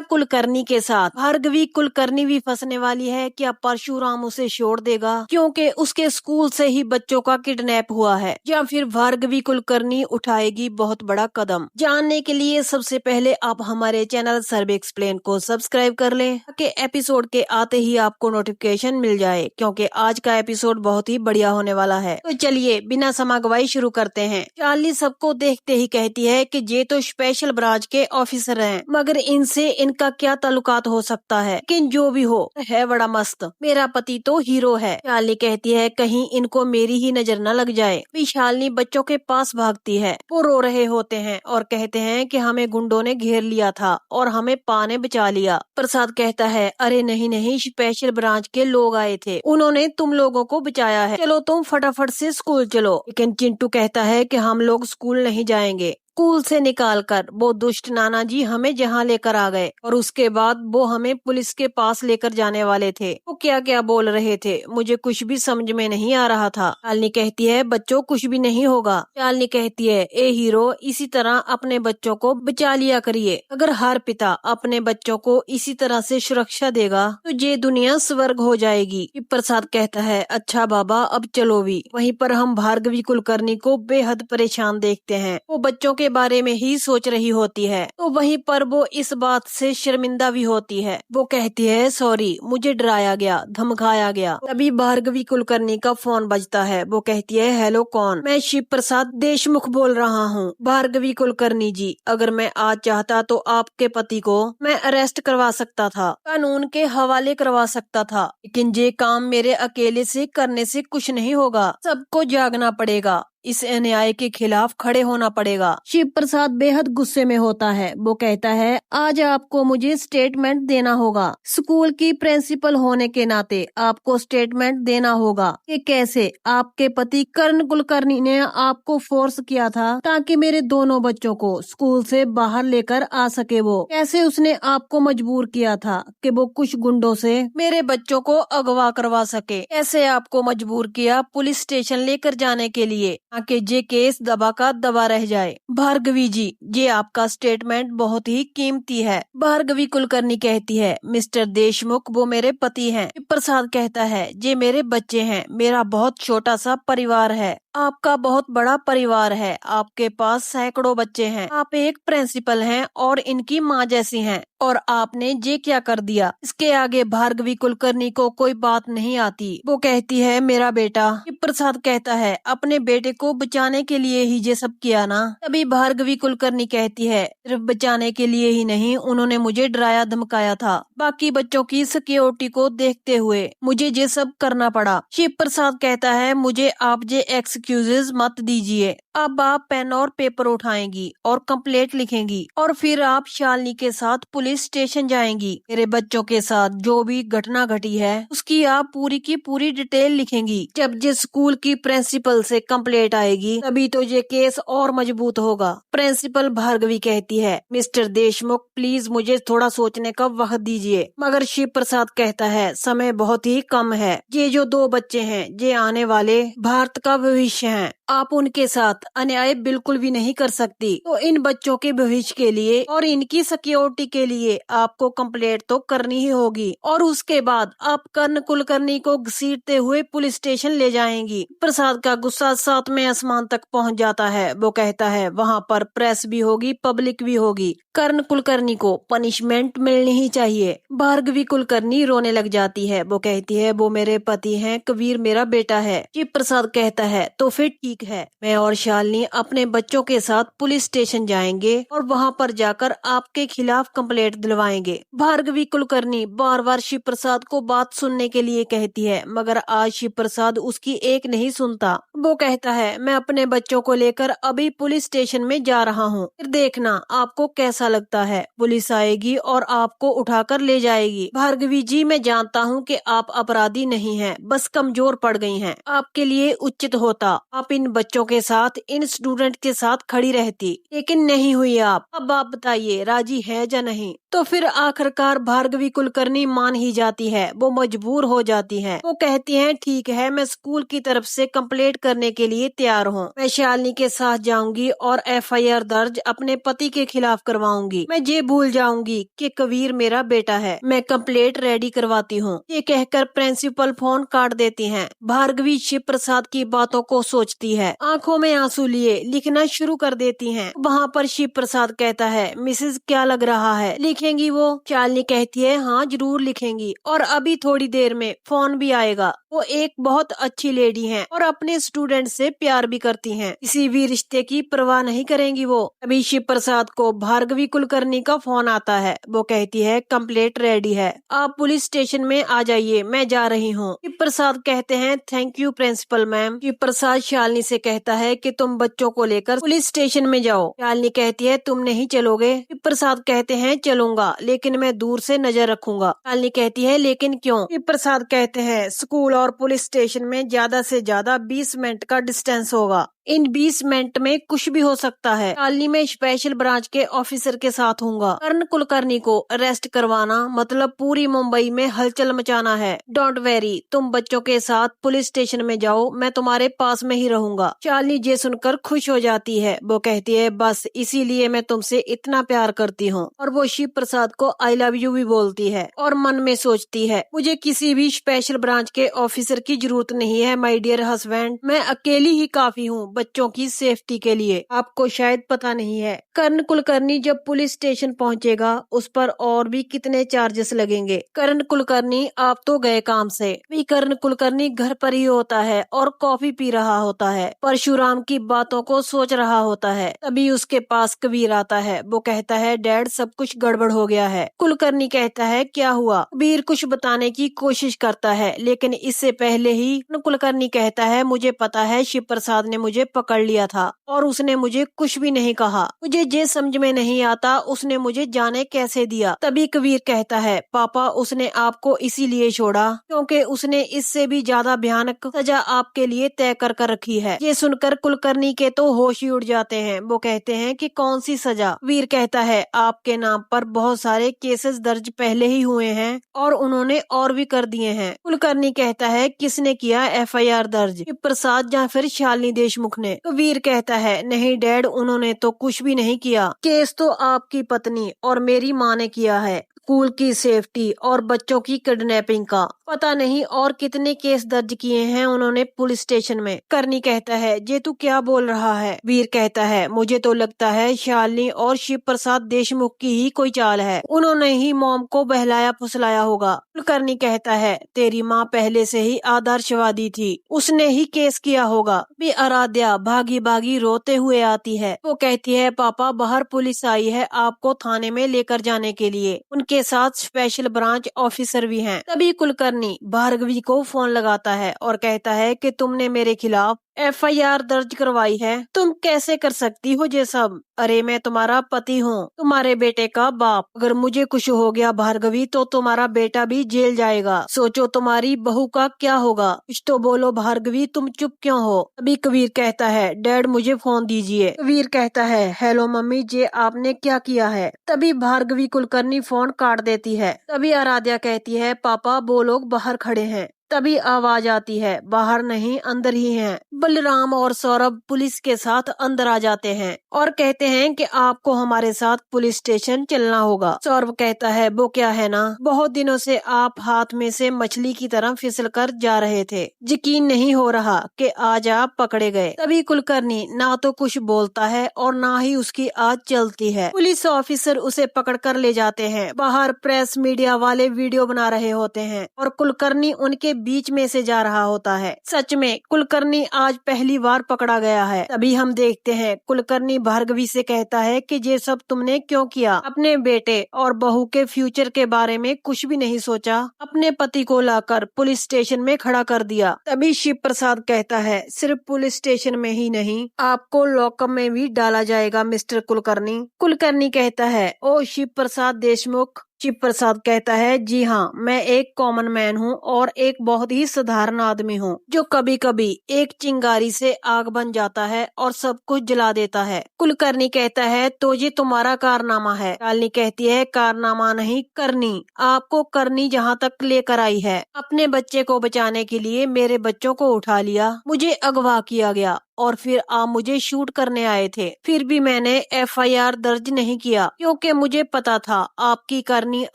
कुलकर्णी के साथ भार्गवी कुलकर्णी भी फंसने वाली है। क्या परशुराम उसे छोड़ देगा क्योंकि उसके स्कूल से ही बच्चों का किडनैप हुआ है, या फिर भार्गवी कुलकर्णी उठाएगी बहुत बड़ा कदम? जानने के लिए सबसे पहले आप हमारे चैनल सर्वे एक्सप्लेन को सब्सक्राइब कर लें ताकि एपिसोड के आते ही आपको नोटिफिकेशन मिल जाए, क्योंकि आज का एपिसोड बहुत ही बढ़िया होने वाला है। तो चलिए बिना समय गवाए शुरू करते हैं। चार्ली सबको देखते ही कहती है कि ये तो स्पेशल ब्रांच के ऑफिसर हैं, मगर इनसे इनका क्या ताल्लुकात हो सकता है? लेकिन जो भी हो है बड़ा मस्त, मेरा पति तो हीरो है। शालिनी कहती है कहीं इनको मेरी ही नजर न लग जाए। शालिनी बच्चों के पास भागती है, वो रो रहे होते हैं और कहते हैं कि हमें गुंडों ने घेर लिया था और हमें पा ने बचा लिया। प्रसाद कहता है अरे नहीं नहीं, स्पेशल ब्रांच के लोग आए थे, उन्होंने तुम लोगों को बचाया है, चलो तुम फटाफट से स्कूल चलो। लेकिन चिंटू कहता है कि हम लोग स्कूल नहीं जाएंगे। स्कूल से निकालकर वो दुष्ट नाना जी हमें जहाँ लेकर आ गए और उसके बाद वो हमें पुलिस के पास लेकर जाने वाले थे। वो क्या क्या बोल रहे थे मुझे कुछ भी समझ में नहीं आ रहा था। शालिनी कहती है बच्चों कुछ भी नहीं होगा। शालिनी कहती है ए हीरो, इसी तरह अपने बच्चों को बचा लिया करिए। अगर हर पिता अपने बच्चों को इसी तरह से सुरक्षा देगा तो ये दुनिया स्वर्ग हो जाएगी। प्रसाद कहता है अच्छा बाबा अब चलो भी। वहीं पर हम भार्गवी कुलकर्णी को बेहद परेशान देखते हैं। वो बच्चों के बारे में ही सोच रही होती है, तो वहीं पर वो इस बात से शर्मिंदा भी होती है। वो कहती है सॉरी, मुझे डराया गया, धमकाया गया। तभी भार्गवी कुलकर्णी का फोन बजता है। वो कहती है हेलो कौन? मैं शिव प्रसाद देशमुख बोल रहा हूँ। भार्गवी कुलकर्णी जी, अगर मैं आज चाहता तो आपके पति को मैं अरेस्ट करवा सकता था, कानून के हवाले करवा सकता था, लेकिन ये काम मेरे अकेले से करने से कुछ नहीं होगा। सबको जागना पड़ेगा, इस अन्याय के खिलाफ खड़े होना पड़ेगा। शिव प्रसाद बेहद गुस्से में होता है। वो कहता है आज आपको मुझे स्टेटमेंट देना होगा। स्कूल की प्रिंसिपल होने के नाते आपको स्टेटमेंट देना होगा कि कैसे आपके पति कर्ण कुलकर्णी ने आपको फोर्स किया था ताकि मेरे दोनों बच्चों को स्कूल से बाहर लेकर आ सके। वो कैसे उसने आपको मजबूर किया था कि वो कुछ गुंडों से मेरे बच्चों को अगवा करवा सके। कैसे आपको मजबूर किया पुलिस स्टेशन लेकर जाने के लिए कि ये केस दबा का दबा रह जाए। भार्गवी जी, ये आपका स्टेटमेंट बहुत ही कीमती है। भार्गवी कुलकर्णी कहती है मिस्टर देशमुख वो मेरे पति हैं। प्रसाद कहता है ये मेरे बच्चे हैं, मेरा बहुत छोटा सा परिवार है। आपका बहुत बड़ा परिवार है, आपके पास सैकड़ों बच्चे हैं, आप एक प्रिंसिपल हैं और इनकी माँ जैसी हैं, और आपने ये क्या कर दिया? इसके आगे भार्गवी कुलकर्णी को कोई बात नहीं आती। वो कहती है मेरा बेटा। प्रसाद कहता है अपने बेटे को बचाने के लिए ही ये सब किया ना? तभी भार्गवी कुलकर्णी कहती है सिर्फ बचाने के लिए ही नहीं, उन्होंने मुझे डराया धमकाया था। बाकी बच्चों की सिक्योरिटी को देखते हुए मुझे ये सब करना पड़ा। शिव प्रसाद कहता है मुझे आप ये एक्सक्यूजेज मत दीजिए। अब आप पेन और पेपर उठाएंगी और कंप्लेंट लिखेंगी और फिर आप शालिनी के साथ पुलिस स्टेशन जाएंगी। मेरे बच्चों के साथ जो भी घटना घटी है उसकी आप पूरी की पूरी डिटेल लिखेंगी। जब ये स्कूल की प्रिंसिपल से कंप्लेंट आएगी तभी तो ये केस और मजबूत होगा। प्रिंसिपल भार्गवी कहती है मिस्टर देशमुख प्लीज मुझे थोड़ा सोचने का वक्त दीजिए। मगर शिव प्रसाद कहता है समय बहुत ही कम है। ये जो दो बच्चे हैं ये आने वाले भारत का भविष्य हैं। आप उनके साथ अन्याय बिल्कुल भी नहीं कर सकती। तो इन बच्चों के भविष्य के लिए और इनकी सिक्योरिटी के लिए आपको कंप्लेंट तो करनी ही होगी, और उसके बाद आप कर्ण कुलकर्णी को घसीटते हुए पुलिस स्टेशन ले जाएंगी। प्रसाद का गुस्सा सातवें आसमान तक पहुंच जाता है। वो कहता है वहाँ पर प्रेस भी होगी, पब्लिक भी होगी, कर्ण कुलकर्णी को पनिशमेंट मिलनी ही चाहिए। भार्गवी कुलकर्णी रोने लग जाती है। वो कहती है वो मेरे पति हैं, कबीर मेरा बेटा है। शिव प्रसाद कहता है तो फिर ठीक है, मैं और शालिनी अपने बच्चों के साथ पुलिस स्टेशन जाएंगे और वहाँ पर जाकर आपके खिलाफ कंप्लेंट दिलवाएंगे। भार्गवी कुलकर्णी बार बार शिव प्रसाद को बात सुनने के लिए कहती है, मगर आज शिव प्रसाद उसकी एक नहीं सुनता। वो कहता है मैं अपने बच्चों को लेकर अभी पुलिस स्टेशन में जा रहा हूँ, फिर देखना आपको कैसा लगता है। पुलिस आएगी और आपको उठाकर ले जाएगी। भार्गवी जी मैं जानता हूँ कि आप अपराधी नहीं हैं, बस कमजोर पड़ गई हैं। आपके लिए उचित होता आप इन बच्चों के साथ, इन स्टूडेंट के साथ खड़ी रहती, लेकिन नहीं हुई आप। अब आप बताइए राजी है या नहीं। तो फिर आखिरकार भार्गवी कुलकर्णी मान ही जाती है, वो मजबूर हो जाती है। वो कहती है ठीक है, मैं स्कूल की तरफ से कंप्लेंट करने के लिए तैयार हूँ। मैं शालिनी के साथ जाऊंगी और FIR दर्ज अपने पति के खिलाफ करवाऊंगी। मैं ये भूल जाऊंगी कि कबीर मेरा बेटा है। मैं कंप्लेंट रेडी करवाती हूँ। ये कहकर प्रिंसिपल फोन काट देती हैं। भार्गवी शिव प्रसाद की बातों को सोचती है, आंखों में आंसू लिए लिखना शुरू कर देती हैं। वहाँ पर शिव प्रसाद कहता है मिसेज क्या लग रहा है, लिखेंगी वो? शालिनी कहती है हाँ जरूर लिखेंगी, और अभी थोड़ी देर में फोन भी आएगा। वो एक बहुत अच्छी लेडी हैं और अपने स्टूडेंट से प्यार भी करती हैं, किसी भी रिश्ते की परवाह नहीं करेंगी वो। अभी शिव प्रसाद को भार्गवी कुलकर्णी का फोन आता है। वो कहती है कंप्लेंट रेडी है, आप पुलिस स्टेशन में आ जाइए, मैं जा रही हूँ। शिव प्रसाद कहते हैं thank you principal ma'am. Shiv Prasad Shalini से कहता है कि तुम बच्चों को लेकर पुलिस स्टेशन में जाओ। शालिनी कहती है तुम नहीं चलोगे? शिव प्रसाद कहते हैं चलूंगा, लेकिन मैं दूर से नजर रखूंगा। शालिनी कहती है लेकिन क्यों? शिव प्रसाद कहते हैं स्कूल और पुलिस स्टेशन में ज्यादा से ज्यादा 20 मिनट का डिस्टेंस होगा, इन 20 मिनट में कुछ भी हो सकता है। शालिनी में स्पेशल ब्रांच के ऑफिसर के साथ हूँगा। कर्ण कुलकर्णी को अरेस्ट करवाना मतलब पूरी मुंबई में हलचल मचाना है। डोंट वेरी, तुम बच्चों के साथ पुलिस स्टेशन में जाओ, मैं तुम्हारे पास में ही रहूंगा। शालिनी ये सुनकर खुश हो जाती है। वो कहती है बस इसीलिए मैं तुमसे इतना प्यार करती हूँ। और वो शिव प्रसाद को आई लव यू भी बोलती है और मन में सोचती है मुझे किसी भी स्पेशल ब्रांच के ऑफिसर की जरूरत नहीं है माय डियर हस्बैंड, मैं अकेली ही काफी हूँ बच्चों की सेफ्टी के लिए। आपको शायद पता नहीं है, कर्ण कुलकर्णी जब पुलिस स्टेशन पहुंचेगा उस पर और भी कितने चार्जेस लगेंगे। कर्ण कुलकर्णी आप तो गए काम से। भी कर्ण कुलकर्णी घर पर ही होता है और कॉफी पी रहा होता है, परशुराम की बातों को सोच रहा होता है। तभी उसके पास कबीर आता है। वो कहता है डैड सब कुछ गड़बड़ हो गया है। कुलकर्णी कहता है क्या हुआ? कबीर कुछ बताने की कोशिश करता है, लेकिन इससे पहले ही कुलकर्णी कहता है मुझे पता है शिव प्रसाद ने मुझे पकड़ लिया था और उसने मुझे कुछ भी नहीं कहा। मुझे ये समझ में नहीं आता उसने मुझे जाने कैसे दिया। तभी कबीर कहता है पापा उसने आपको इसीलिए छोड़ा क्योंकि उसने इससे भी ज्यादा भयानक सजा आपके लिए तय कर रखी है। ये सुनकर कुलकर्णी के तो होश ही उड़ जाते हैं। वो कहते हैं कि कौन सी सजा? कबीर कहता है आपके नाम पर बहुत सारे केसेस दर्ज पहले ही हुए हैं और उन्होंने और भी कर दिए हैं। कुलकर्णी कहता है किसने किया FIR दर्ज? शिव प्रसाद या फिर शालिनी देशमुख ने? कबीर कहता है नहीं डैड, उन्होंने तो कुछ भी नहीं किया। केस तो आपकी पत्नी और मेरी माँ ने किया है, स्कूल की सेफ्टी और बच्चों की किडनैपिंग का। पता नहीं और कितने केस दर्ज किए हैं उन्होंने पुलिस स्टेशन में। करनी कहता है ये तू क्या बोल रहा है? वीर कहता है मुझे तो लगता है शालिनी और शिव प्रसाद देशमुख की ही कोई चाल है, उन्होंने ही मॉम को बहलाया फुसलाया होगा। कुलकर्णी कहता है तेरी माँ पहले से ही आदर्शवादी थी, उसने ही केस किया होगा। भी आराध्या भागी भागी रोते हुए आती है। वो कहती है पापा बाहर पुलिस आई है आपको थाने में लेकर जाने के लिए, उनके साथ स्पेशल ब्रांच ऑफिसर भी हैं। तभी कुलकर्णी भार्गवी को फोन लगाता है और कहता है कि तुमने मेरे खिलाफ FIR दर्ज करवाई है, तुम कैसे कर सकती हो ये सब? अरे मैं तुम्हारा पति हूँ, तुम्हारे बेटे का बाप। अगर मुझे कुछ हो गया भार्गवी तो तुम्हारा बेटा भी जेल जाएगा। सोचो तुम्हारी बहू का क्या होगा। कुछ तो बोलो भार्गवी, तुम चुप क्यों हो? अभी कबीर कहता है डैड मुझे फोन दीजिए। कबीर कहता है हेलो मम्मी, ये आपने क्या किया है? तभी भार्गवी कुलकर्णी फोन काट देती है। तभी आराध्या कहती है पापा वो लोग बाहर खड़े हैं। तभी आवाज आती है बाहर नहीं अंदर ही हैं। बलराम और सौरभ पुलिस के साथ अंदर आ जाते हैं और कहते हैं कि आपको हमारे साथ पुलिस स्टेशन चलना होगा। सौरभ कहता है वो क्या है ना, बहुत दिनों से आप हाथ में से मछली की तरह फिसल कर जा रहे थे, यकीन नहीं हो रहा कि आज आप पकड़े गए। तभी कुलकर्णी ना तो कुछ बोलता है और ना ही उसकी आज चलती है। पुलिस ऑफिसर उसे पकड़ कर ले जाते हैं। बाहर प्रेस मीडिया वाले वीडियो बना रहे होते हैं और कुलकर्णी उनके बीच में से जा रहा होता है। सच में कुलकर्णी आज पहली बार पकड़ा गया है। तभी हम देखते हैं कुलकर्णी भार्गवी से कहता है कि ये सब तुमने क्यों किया? अपने बेटे और बहू के फ्यूचर के बारे में कुछ भी नहीं सोचा, अपने पति को लाकर पुलिस स्टेशन में खड़ा कर दिया। तभी शिव प्रसाद कहता है सिर्फ पुलिस स्टेशन में ही नहीं, आपको लॉकअप में भी डाला जाएगा मिस्टर कुलकर्णी। कुलकर्णी कहता है ओ शिव प्रसाद देशमुख, शिव प्रसाद कहता है, जी हाँ, मैं एक कॉमन मैन हूँ और एक बहुत ही साधारण आदमी हूँ जो कभी कभी एक चिंगारी से आग बन जाता है और सब कुछ जला देता है। कुलकर्णी कहता है, तो ये तुम्हारा कारनामा है। शालिनी कहती है, कारनामा नहीं, करनी। आपको करनी जहाँ तक लेकर आई है। अपने बच्चे को बचाने के लिए मेरे बच्चों को उठा लिया, मुझे अगवा किया गया और फिर आप मुझे शूट करने आए थे। फिर भी मैंने एफआईआर दर्ज नहीं किया क्योंकि मुझे पता था आपकी करनी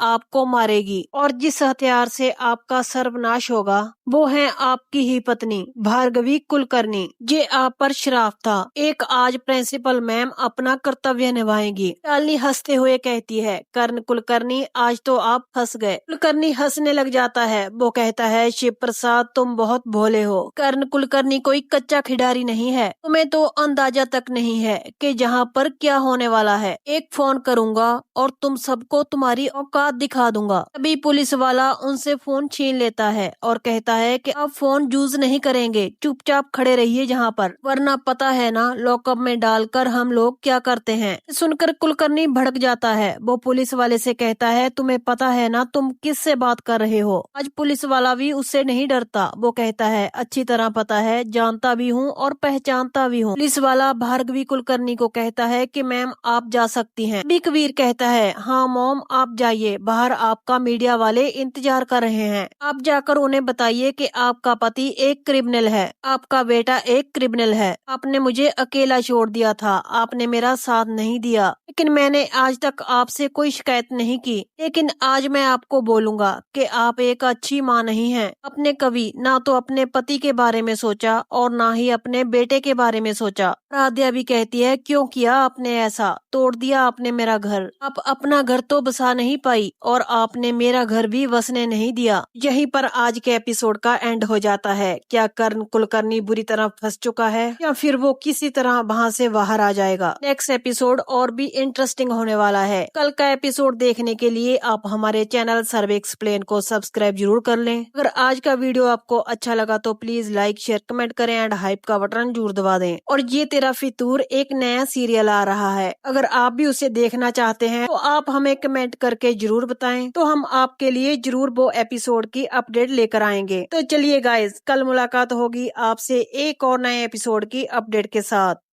आपको मारेगी और जिस हथियार से आपका सर्वनाश होगा वो है आपकी ही पत्नी भार्गवी कुलकर्णी। ये आप पर श्राप था। एक आज प्रिंसिपल मैम अपना कर्तव्य निभाएंगी। शालिनी हंसते हुए कहती है, कर्ण कुलकर्णी, आज तो आप फंस गए। कुलकर्णी हंसने लग जाता है। वो कहता है, शिव प्रसाद तुम बहुत भोले हो। कर्ण कुलकर्णी कोई कच्चा खिलाड़ी नहीं है। तुम्हें तो अंदाजा तक नहीं है कि जहाँ पर क्या होने वाला है। एक फोन करूंगा और तुम सबको तुम्हारी औकात दिखा दूंगा। तभी पुलिस वाला उनसे फोन छीन लेता है और कहता है कि अब फोन यूज नहीं करेंगे, चुपचाप खड़े रहिए जहाँ पर, वरना पता है ना लॉकअप में डालकर हम लोग क्या करते हैं। सुनकर कुलकर्णी भड़क जाता है। वो पुलिस वाले से कहता है, तुम्हें पता है ना तुम किससे बात कर रहे हो। आज पुलिस वाला भी उससे नहीं डरता। वो कहता है, अच्छी तरह पता है, जानता भी हूँ और पहचानता भी हूँ। पुलिस वाला भार्गवी कुलकर्णी को कहता है कि मैम आप जा सकती हैं। बिकवीर कहता है, हाँ मॉम आप जाइए, बाहर आपका मीडिया वाले इंतजार कर रहे हैं। आप जाकर उन्हें बताइए कि आपका पति एक क्रिमिनल है, आपका बेटा एक क्रिमिनल है। आपने मुझे अकेला छोड़ दिया था, आपने मेरा साथ नहीं दिया, लेकिन मैंने आज तक आपसे कोई शिकायत नहीं की। लेकिन आज मैं आपको बोलूंगा कि आप एक अच्छी माँ नहीं हैं। आपने कभी ना तो अपने पति के बारे में सोचा और ना ही अपने बेटे के बारे में सोचा। राध्या भी कहती है, क्यों किया आपने ऐसा, तोड़ दिया आपने मेरा घर। आप अपना घर तो बसा नहीं पाई और आपने मेरा घर भी बसने नहीं दिया। यहीं पर आज के एपिसोड का एंड हो जाता है। क्या कर्ण कुलकर्णी बुरी तरह फंस चुका है या फिर वो किसी तरह वहाँ से बाहर आ जाएगा। नेक्स्ट एपिसोड और भी इंटरेस्टिंग होने वाला है। कल का एपिसोड देखने के लिए आप हमारे चैनल सर्वे एक्सप्लेन को सब्सक्राइब जरूर कर लें। अगर आज का वीडियो आपको अच्छा लगा तो प्लीज लाइक शेयर कमेंट करें एंड हाइप का बटन जरूर दबा दें। और ये तेरा फितूर एक नया सीरियल आ रहा है, अगर आप भी उसे देखना चाहते हैं तो आप हमें कमेंट करके जरूर बताएं, तो हम आपके लिए जरूर वो एपिसोड की अपडेट लेकर आएंगे। तो चलिए गाइज, कल मुलाकात होगी आपसे एक और नए एपिसोड की अपडेट के साथ।